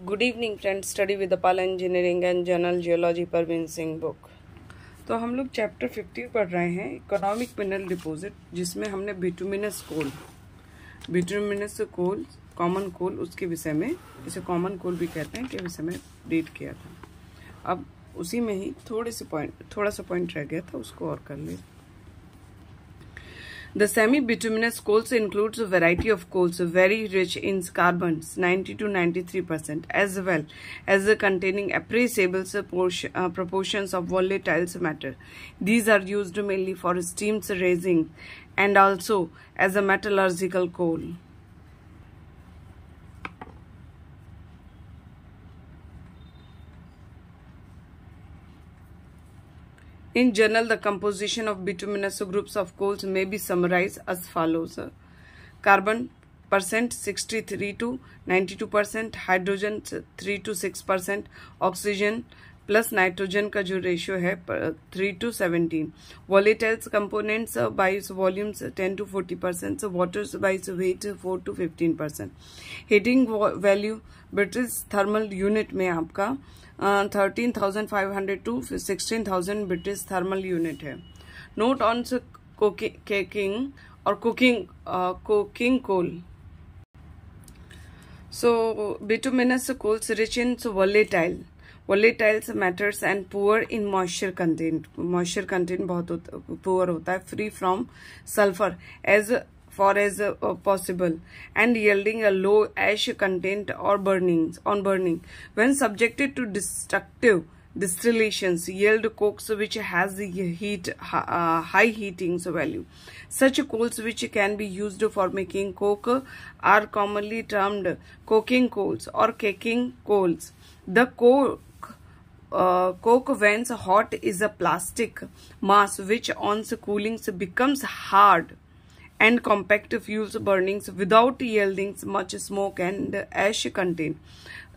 Good evening friends, study with Pal engineering and journal geology Parveen Singh book. तो हम लोग chapter 50 पढ़ रहे हैं, इकोनॉमिक मिनरल डिपॉजिट, जिसमें हमने बिटुमिनस कोल कॉमन कोल उसके विषय में, इसे कॉमन कोल भी कहते हैं, के विषय में रीड किया था। अब उसी में ही थोड़ा सा पॉइंट रह गया था, उसको और कर ले। The semi-bituminous coals includes a variety of coals very rich in carbons 90 to 93%, as well as containing appreciable proportions of volatile matter. These are used mainly for steam raising and also as a metallurgical coal. In general, the composition of bituminous groups of coals may be summarized as follows. Carbon percent 63 to 92%, hydrogen 3 to 6%, oxygen plus nitrogen का जो ratio है 3 to 17, volatiles components by volumes 10 to 40%, waters by weight 4 to 15%. Heating value British thermal unit में आपका 13,500 to 16,000 British thermal unit है। Note on coking coal. So bituminous coals rich in volatiles matters and poor in moisture content बहुत poor होता है, free from sulfur as far as possible, and yielding a low ash content or burning. When subjected to destructive distillations, yield cokes which has high heating value. Such coals which can be used for making coke are commonly termed coking coals or caking coals. The coke when hot is a plastic mass which on cooling becomes hard and compact, fuels burnings without yielding much smoke and ash content.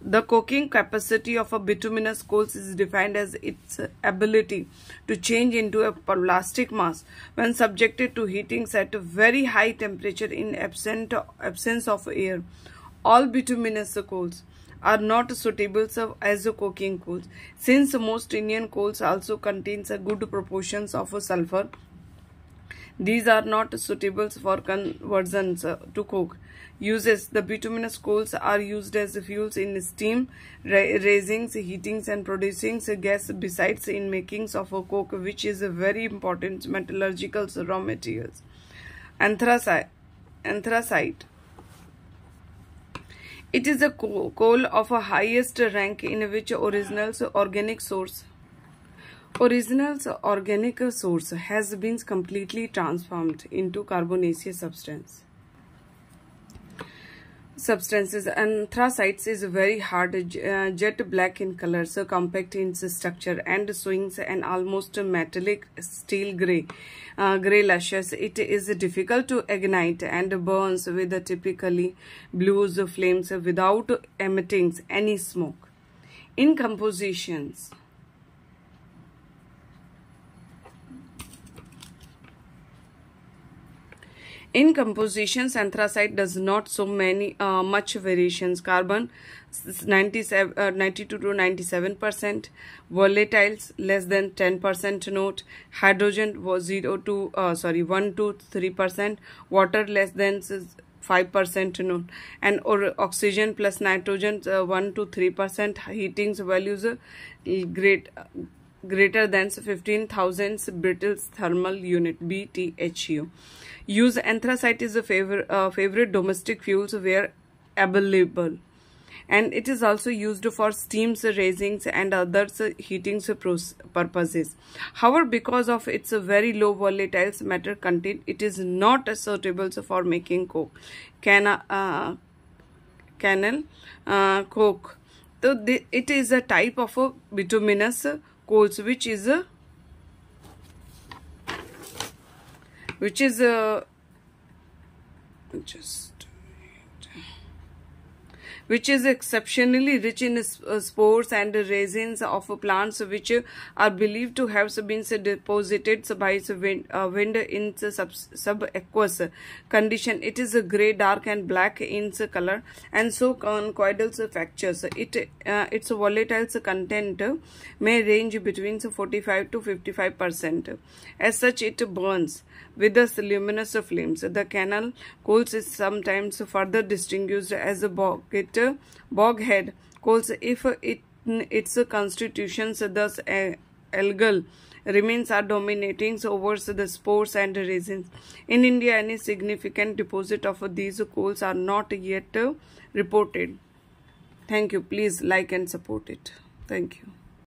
The coking capacity of a bituminous coal is defined as its ability to change into a plastic mass when subjected to heatings at a very high temperature in absence of air. All bituminous coals are not suitable as coking coals, since most Indian coals also contains a good proportions of sulfur. These are not suitable for conversions to coke. Uses: the bituminous coals are used as fuels in steam raisings, heatings and producing gas, besides in makings of a coke, which is a very important metallurgical raw materials. Anthracite. It is a coal of a highest rank in which original organic source has been completely transformed into carbonaceous substances. Anthracite is very hard, jet black in color, so compact in structure, and swings an almost metallic steel gray luscious. It is difficult to ignite and burns with typically blues flames without emitting any smoke. In compositions, anthracite does not show much variations. Carbon 92 to 97%, volatiles less than 10% note, hydrogen was 1 to 3%, water less than 5% note, and oxygen plus nitrogen 1 to 3%. Heating values greater than 15,000 British thermal unit BTHU. Use: anthracite is a favorite domestic fuels where available, and it is also used for steam raisings and other heating purposes. However, because of its very low volatile matter content, it is not suitable for making coke. Cannel coke. So it is a type of a bituminous coals which is which is exceptionally rich in spores and resins of plants which are believed to have been deposited by wind in subaqueous condition. It is grey, dark and black in color and so conchoidal fractures. Its volatile content may range between 45 to 55%. As such, it burns with the luminous flames. The canal coals is sometimes further distinguished as a boghead coals if its constitutions, thus algal remains, are dominating over the spores and resins. In India, any significant deposit of these coals are not yet reported. Thank you. Please like and support it. Thank you.